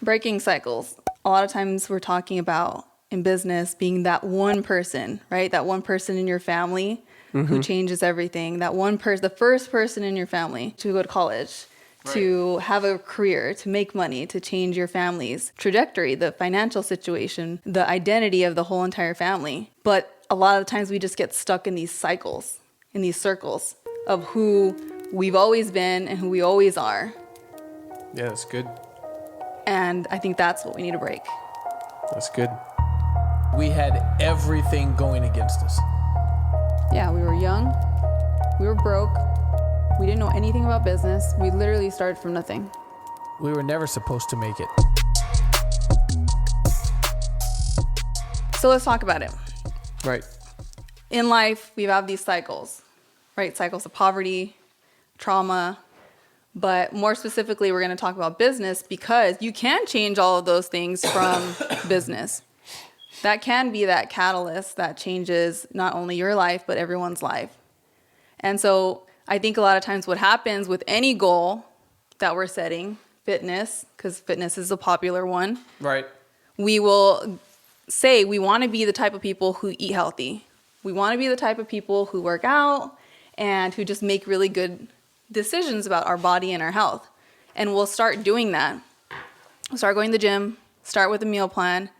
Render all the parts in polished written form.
breaking cycles. A lot of times we're talking about in business being that one person, right? That one person in your family who changes everything. That one person, the first person in your family to go to college, to have a career, to make money, to change your family's trajectory, the financial situation, the identity of the whole entire family. But a lot of times we just get stuck in these cycles, in these circles of who we've always been and who we always are. Yeah, that's good. And I think that's what we need to break. That's good. We had everything going against us. Yeah, we were young, we were broke, we didn't know anything about business. We literally started from nothing. We were never supposed to make it. So let's talk about it. Right. In life, we have these cycles, right? Cycles of poverty, trauma, but more specifically, we're going to talk about business because you can change all of those things from business. That can be that catalyst that changes not only your life, but everyone's life. And so I think a lot of times what happens with any goal that we're setting, fitness, because fitness is a popular one. Right. We will say we want to be the type of people who eat healthy. We want to be the type of people who work out and who just make really good decisions about our body and our health. And we'll start doing that. We'll start going to the gym, start with a meal plan,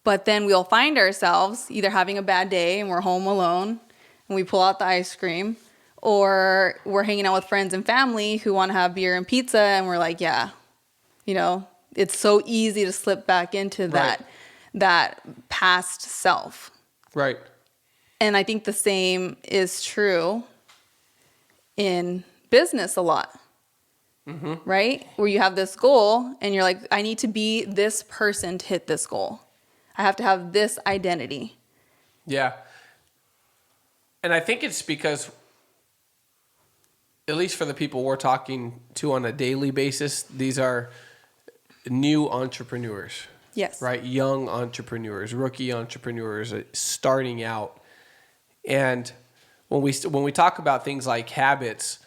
but then we'll find ourselves either having a bad day and we're home alone and we pull out the ice cream, or we're hanging out with friends and family who want to have beer and pizza and we're like, yeah, you know, it's so easy to slip back into that past self. Right. And I think the same is true in business a lot, right? Where you have this goal and you're like, I need to be this person to hit this goal. I have to have this identity. Yeah. And I think it's because, at least for the people we're talking to on a daily basis, these are new entrepreneurs. Yes. Right? Young entrepreneurs, rookie entrepreneurs starting out. And when we talk about things like habits,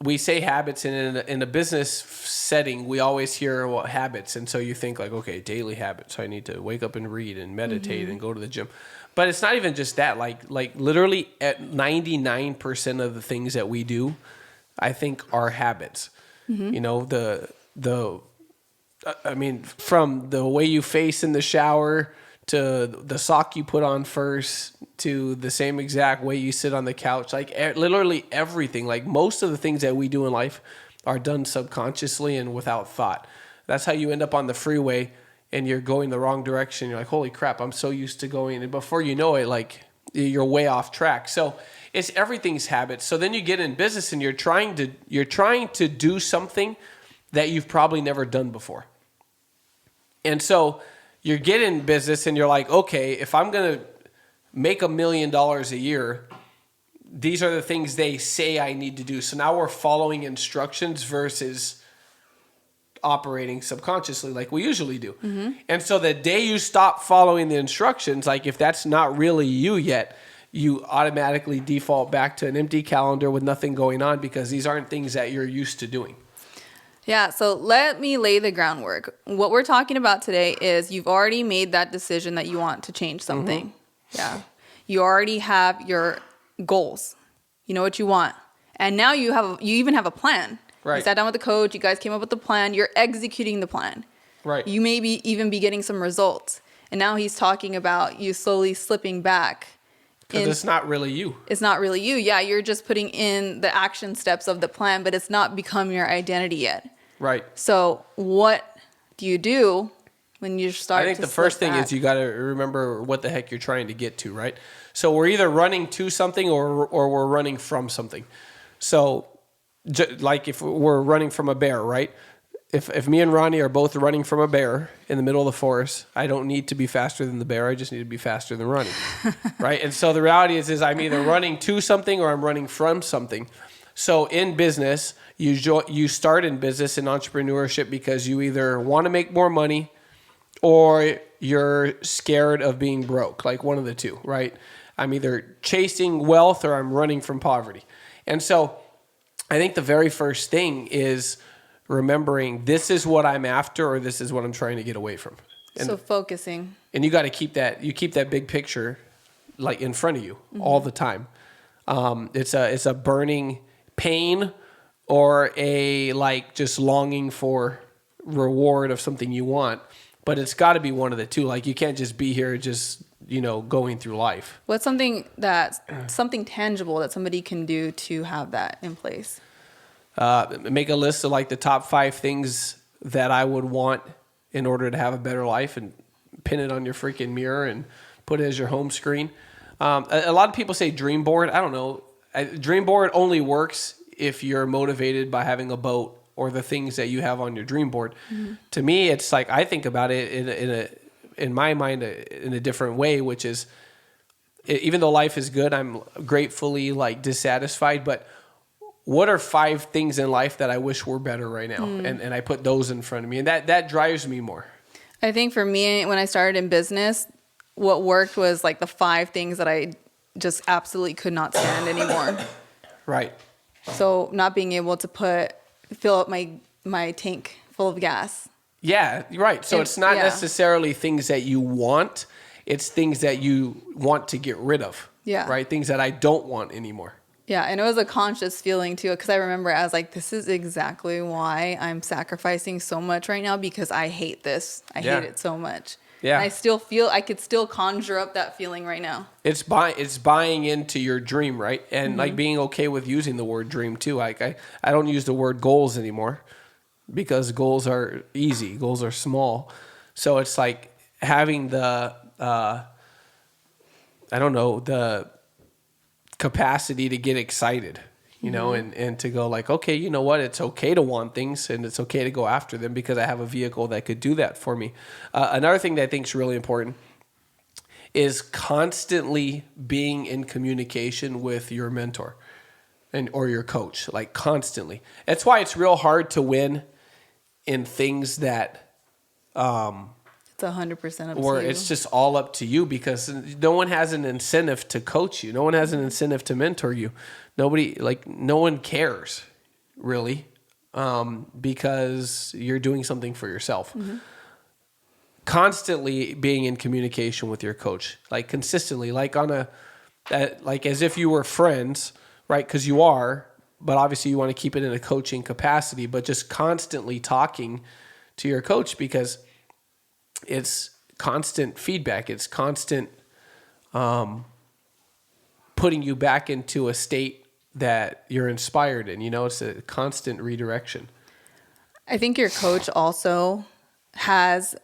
we say habits in a business setting, we always hear what habits. And so you think like, okay, daily habits. So I need to wake up and read and meditate and go to the gym. But it's not even just that. Like literally at 99% of the things that we do, I think are habits. You know, I mean, from the way you face in the shower to the sock you put on first to the same exact way you sit on the couch, like literally everything, like most of the things that we do in life are done subconsciously and without thought. That's how you end up on the freeway and you're going the wrong direction. You're like, holy crap, I'm so used to going. And before you know it, like you're way off track. So it's everything's habits. So then you get in business and you're trying to do something that you've probably never done before. And so you get in business and you're like, okay, if I'm going to make $1 million a year, these are the things they say I need to do. So now we're following instructions versus operating subconsciously like we usually do. And so the day you stop following the instructions, like if that's not really you yet, you automatically default back to an empty calendar with nothing going on because these aren't things that you're used to doing. Yeah, so let me lay the groundwork. What we're talking about today is you've already made that decision that you want to change something. Yeah. You already have your goals. You know what you want. And now you even have a plan. Right. You sat down with the coach, you guys came up with the plan, you're executing the plan. Right. You may even be getting some results. And now he's talking about you slowly slipping back. Because it's not really you. It's not really you. Yeah, you're just putting in the action steps of the plan, but it's not become your identity yet. Right. So what do you do when you start? I think the first thing is you got to remember what the heck you're trying to get to, right? So we're either running to something or we're running from something. So like if we're running from a bear, right? If me and Ronnie are both running from a bear in the middle of the forest, I don't need to be faster than the bear. I just need to be faster than Ronnie, right? And so the reality is I'm either running to something or I'm running from something. So in business, you start in business and entrepreneurship because you either want to make more money or you're scared of being broke, like one of the two, right? I'm either chasing wealth or I'm running from poverty. And so I think the very first thing is remembering this is what I'm after or this is what I'm trying to get away from. And, so focusing. And you got to keep that big picture like in front of you all the time. It's a burning pain or a like just longing for reward of something you want, but it's got to be one of the two. Like you can't just be here just, going through life. What's something tangible that somebody can do to have that in place? Make a list of like the top 5 things that I would want in order to have a better life and pin it on your freaking mirror and put it as your home screen. A lot of people say dream board. I don't know. Dream board only works if you're motivated by having a boat or the things that you have on your dream board. Mm-hmm. To me, it's like I think about it in my mind in a different way, which is even though life is good, I'm gratefully like dissatisfied. But what are 5 things in life that I wish were better right now? And I put those in front of me, and that drives me more. I think for me, when I started in business, what worked was like the 5 things that I just absolutely could not stand anymore. Right. So not being able to fill up my tank full of gas. Yeah, right. So it's not necessarily things that you want. It's things that you want to get rid of. Yeah. Right? Things that I don't want anymore. Yeah, and it was a conscious feeling too, because I remember I was like, this is exactly why I'm sacrificing so much right now, because I hate this. I hate it so much. Yeah. And I could still conjure up that feeling right now. It's buying into your dream, right? And like being okay with using the word dream too. Like I don't use the word goals anymore because goals are easy. Goals are small. So it's like having the the capacity to get excited, and to go like, okay, you know what? It's okay to want things and it's okay to go after them because I have a vehicle that could do that for me. Another thing that I think is really important is constantly being in communication with your mentor or your coach, like constantly. That's why it's real hard to win in things that, it's 100% up to you. Or it's just all up to you because no one has an incentive to coach you. No one has an incentive to mentor you. No one cares really, because you're doing something for yourself. Mm-hmm. Constantly being in communication with your coach, like consistently, like like as if you were friends, right? Because you are, but obviously you want to keep it in a coaching capacity, but just constantly talking to your coach because it's constant feedback. It's constant putting you back into a state that you're inspired in. It's a constant redirection. I think your coach also has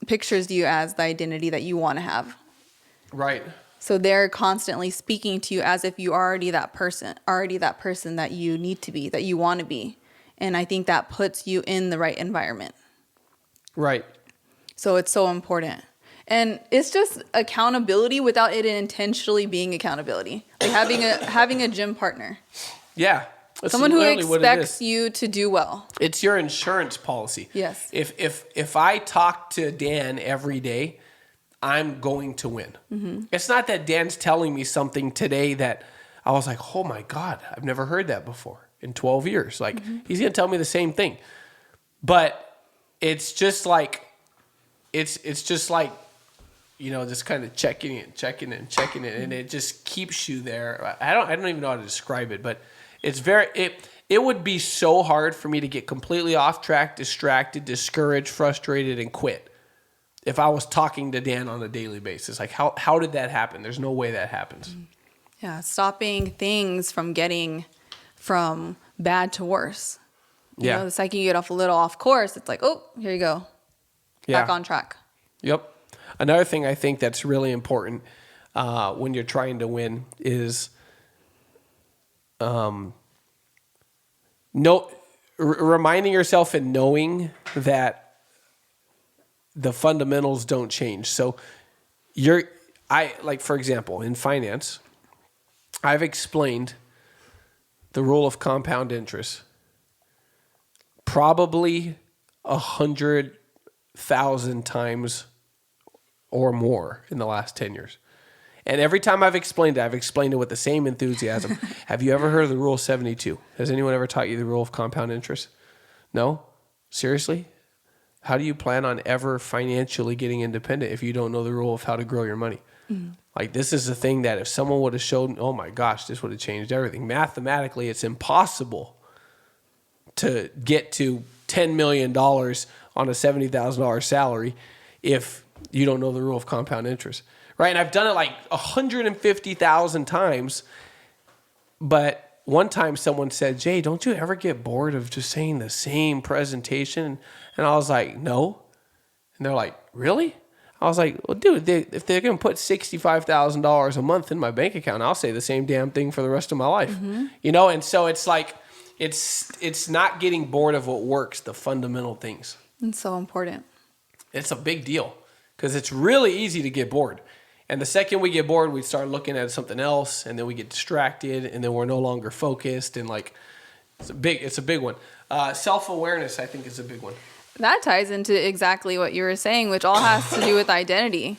pictures you as the identity that you want to have. Right. So they're constantly speaking to you as if you are already that person that you need to be, that you want to be. And I think that puts you in the right environment. Right. So it's so important. And it's just accountability without it intentionally being accountability. Like having a gym partner. Yeah. Someone who expects you to do well. It's your insurance policy. Yes. If I talk to Dan every day, I'm going to win. Mm-hmm. It's not that Dan's telling me something today that I was like, oh my God, I've never heard that before in 12 years. Like he's going to tell me the same thing. But it's just like, it's just like, just kind of checking it, and it just keeps you there. I don't even know how to describe it, but it's it would be so hard for me to get completely off track, distracted, discouraged, frustrated, and quit if I was talking to Dan on a daily basis. Like how did that happen? There's no way that happens. Yeah, stopping things from getting from bad to worse. The second you get a little off course, it's like, oh, here you go. Back on track. Yep. Another thing I think that's really important when you're trying to win is reminding yourself and knowing that the fundamentals don't change. So for example, in finance, I've explained the rule of compound interest probably 100,000 times or more in the last 10 years. And every time I've explained it with the same enthusiasm. Have you ever heard of the rule 72? Has anyone ever taught you the rule of compound interest? No? Seriously? How do you plan on ever financially getting independent if you don't know the rule of how to grow your money? Like, this is the thing that if someone would have showed, oh my gosh, this would have changed everything. Mathematically, it's impossible to get to $10 million on a $70,000 salary if you don't know the rule of compound interest, right? And I've done it like 150,000 times, but one time someone said, Jay, don't you ever get bored of just saying the same presentation? And I was like, no. And they're like, really? I was like, well, dude, if they're going to put $65,000 a month in my bank account, I'll say the same damn thing for the rest of my life. You know, and so it's like, it's not getting bored of what works, the fundamental things. It's so important. It's a big deal because it's really easy to get bored. And the second we get bored, we start looking at something else, and then we get distracted, and then we're no longer focused. And like, it's a big one. Self-awareness, I think, is a big one. That ties into exactly what you were saying, which all has to do with identity.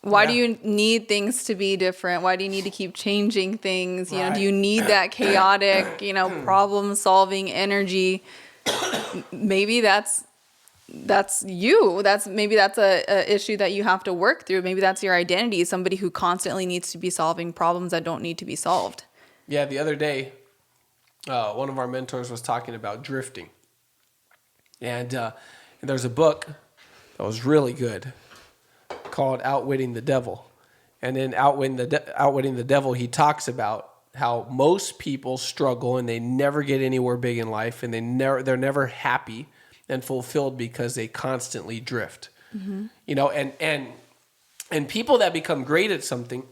Why do you need things to be different? Why do you need to keep changing things? You know, do you need that chaotic, problem-solving energy? Maybe that's you. Maybe that's a issue that you have to work through. Maybe that's your identity, somebody who constantly needs to be solving problems that don't need to be solved. Yeah, the other day, one of our mentors was talking about drifting. And there's a book that was really good called Outwitting the Devil. And in Outwitting the Devil, he talks about how most people struggle and they never get anywhere big in life, and they're never happy and fulfilled because they constantly drift. You know, and people that become great at something,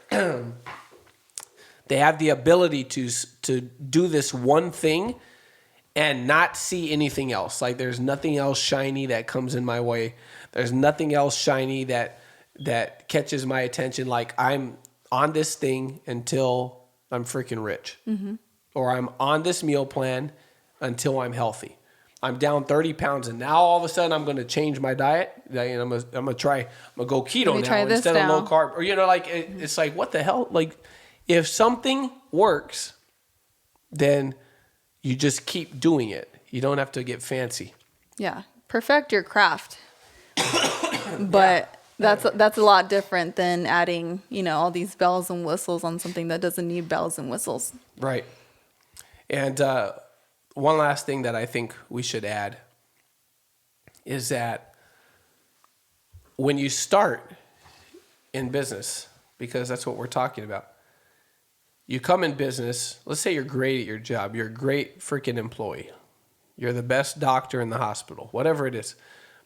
they have the ability to do this one thing and not see anything else. Like, there's nothing else shiny that comes in my way. There's nothing else shiny that catches my attention. Like, I'm on this thing until I'm freaking rich. Or I'm on this meal plan until I'm healthy. I'm down 30 pounds, and now all of a sudden I'm going to change my diet. And I'm going to go keto now instead of low carb. Or, it's like, what the hell? Like, if something works, then you just keep doing it. You don't have to get fancy. Yeah. Perfect your craft. But that's a lot different than adding, all these bells and whistles on something that doesn't need bells and whistles. Right. And one last thing that I think we should add is that when you start in business, because that's what we're talking about, you come in business, let's say you're great at your job. You're a great freaking employee. You're the best doctor in the hospital, whatever it is.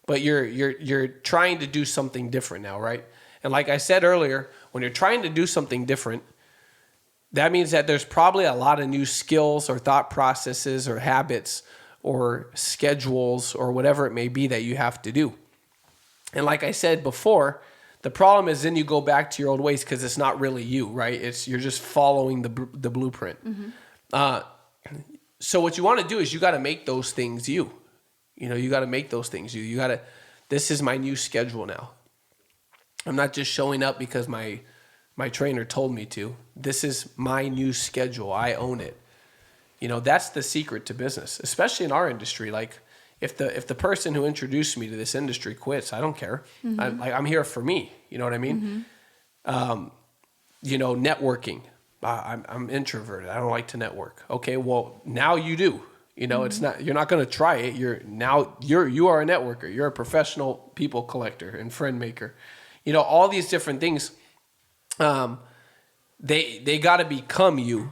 But you're trying to do something different now, right? And like I said earlier, when you're trying to do something different, that means that there's probably a lot of new skills or thought processes or habits or schedules or whatever it may be that you have to do. And like I said before, the problem is then you go back to your old ways because it's not really you, right? You're just following the blueprint. So what you want to do is you got to make those things you. You got to make those things you. You got to, this is my new schedule now. I'm not just showing up because my trainer told me to. This is my new schedule. I own it. That's the secret to business, especially in our industry. Like, if the person who introduced me to this industry quits, I don't care. I'm here for me. You know what I mean? Networking. I'm introverted. I don't like to network. Okay, well, now you do. It's not, you're not going to try it. You are a networker. You're a professional people collector and friend maker. All these different things. They got to become you.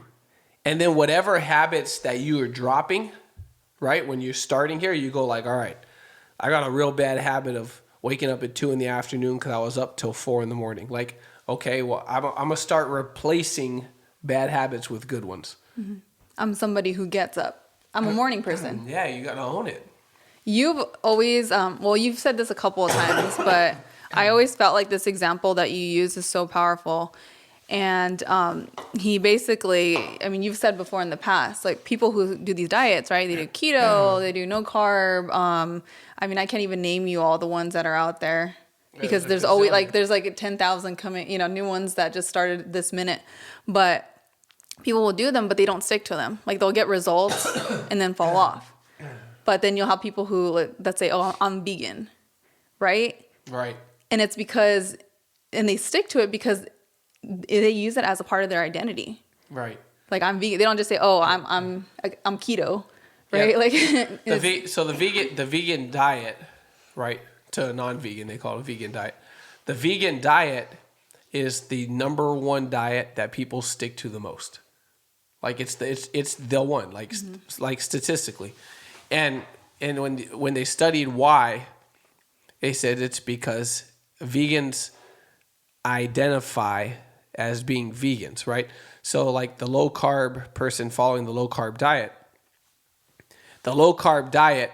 And then whatever habits that you are dropping, right? When you're starting here, you go like, all right, I got a real bad habit of waking up at 2 p.m. because I was up till 4 a.m. Like, okay, well, I'm going to start replacing bad habits with good ones. I'm somebody who gets up. I'm a morning person. Yeah, you got to own it. You've always, you've said this a couple of times, but I always felt like this example that you use is so powerful. And he basically, you've said before in the past, like people who do these diets, right? They do keto, they do no carb. I can't even name you all the ones that are out there because there's always there's 10,000 coming, new ones that just started this minute. But people will do them, but they don't stick to them. Like they'll get results and then fall off. But then you'll have people who that say, oh, I'm vegan, right? Right. And it's because, and they stick to it because they use it as a part of their identity. Right. Like, I'm vegan. They don't just say, oh, I'm keto, right? Yeah. Like So the vegan diet, right? To a non-vegan, they call it a vegan diet. The vegan diet is the number one diet that people stick to the most. Like it's the one, like like statistically, and when they studied why, they said it's because vegans identify as being vegans, right? So like the low carb person following the low carb diet,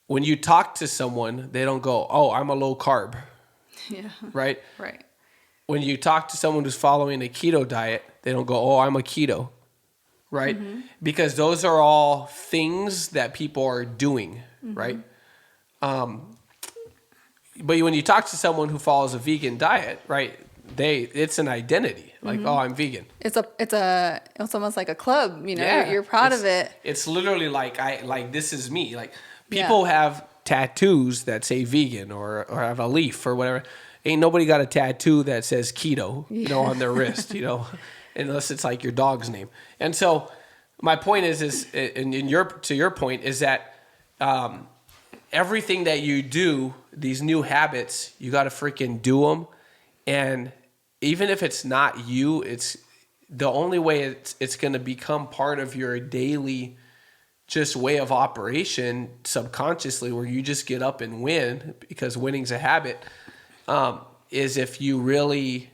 when you talk to someone, they don't go, oh, I'm a low carb. Yeah. Right? Right. When you talk to someone who's following a keto diet, they don't go, oh, I'm a keto. Right? Mm-hmm. Because those are all things that people are doing, right? But when you talk to someone who follows a vegan diet, right, it's an identity. Like, oh, I'm vegan. It's almost like a club, you know. Yeah, you're proud of it. It's literally like this is me. Like people have tattoos that say vegan or have a leaf or whatever. Ain't nobody got a tattoo that says keto, you know, on their wrist, you know, unless it's like your dog's name. And so my point is to your point is that everything that you do, these new habits, you got to freaking do them. And even if it's not you, it's the only way it's going to become part of your daily just way of operation subconsciously, where you just get up and win because winning's a habit, is if you really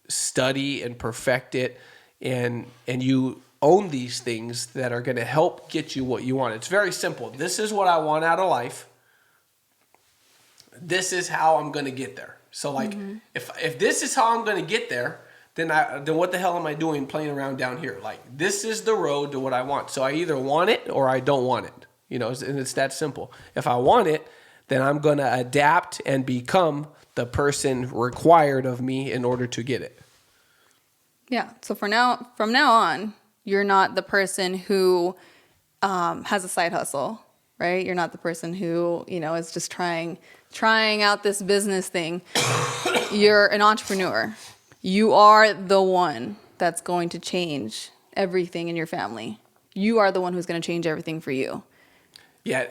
study and perfect it and you own these things that are going to help get you what you want. It's very simple. This is what I want out of life. This is how I'm going to get there. So like if this is how I'm going to get there, then what the hell am I doing playing around down here? Like, this is the road to what I want. So I either want it or I don't want it. You know, and it's that simple. If I want it, then I'm going to adapt and become the person required of me in order to get it. Yeah. So from now on, you're not the person who has a side hustle, right? You're not the person who, you know, is just trying out this business thing. You're an entrepreneur. You are the one that's going to change everything in your family. You are the one who's going to change everything for you. Yeah.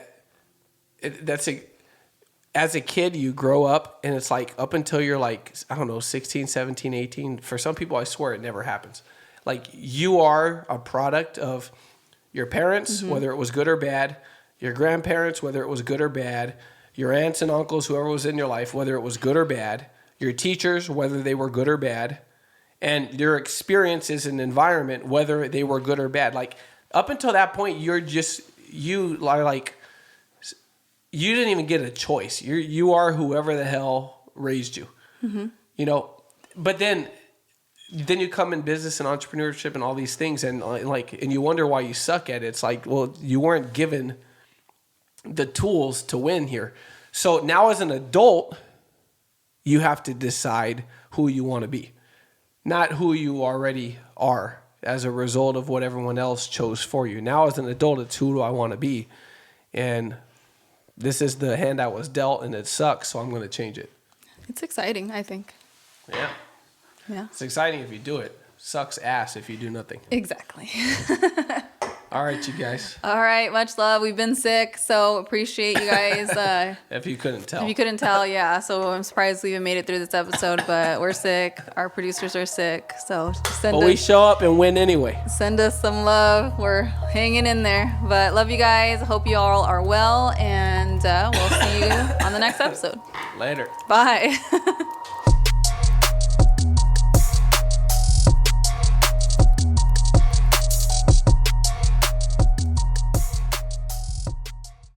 As a kid, you grow up, and it's like up until you're like, I don't know, 16, 17, 18. For some people, I swear it never happens. Like, you are a product of your parents, whether it was good or bad, your grandparents, whether it was good or bad, your aunts and uncles, whoever was in your life, whether it was good or bad, your teachers, whether they were good or bad, and your experiences and environment, whether they were good or bad. Like, up until that point, you didn't even get a choice. You are whoever the hell raised you, you know. But then you come in business and entrepreneurship and all these things, and you wonder why you suck at it. It's like, well, you weren't given the tools to win here. So now, as an adult, you have to decide who you want to be, not who you already are as a result of what everyone else chose for you. Now, as an adult, it's who do I want to be, and this is the hand I was dealt, and it sucks, so I'm going to change it. It's exciting, I think. Yeah. Yeah. It's exciting if you do it. Sucks ass if you do nothing. Exactly. All right, you guys. All right. Much love. We've been sick, so appreciate you guys. If you couldn't tell. If you couldn't tell, yeah. So I'm surprised we even made it through this episode, but we're sick. Our producers are sick. So we show up and win anyway. Send us some love. We're hanging in there. But love you guys. Hope you all are well, and we'll see you on the next episode. Later. Bye.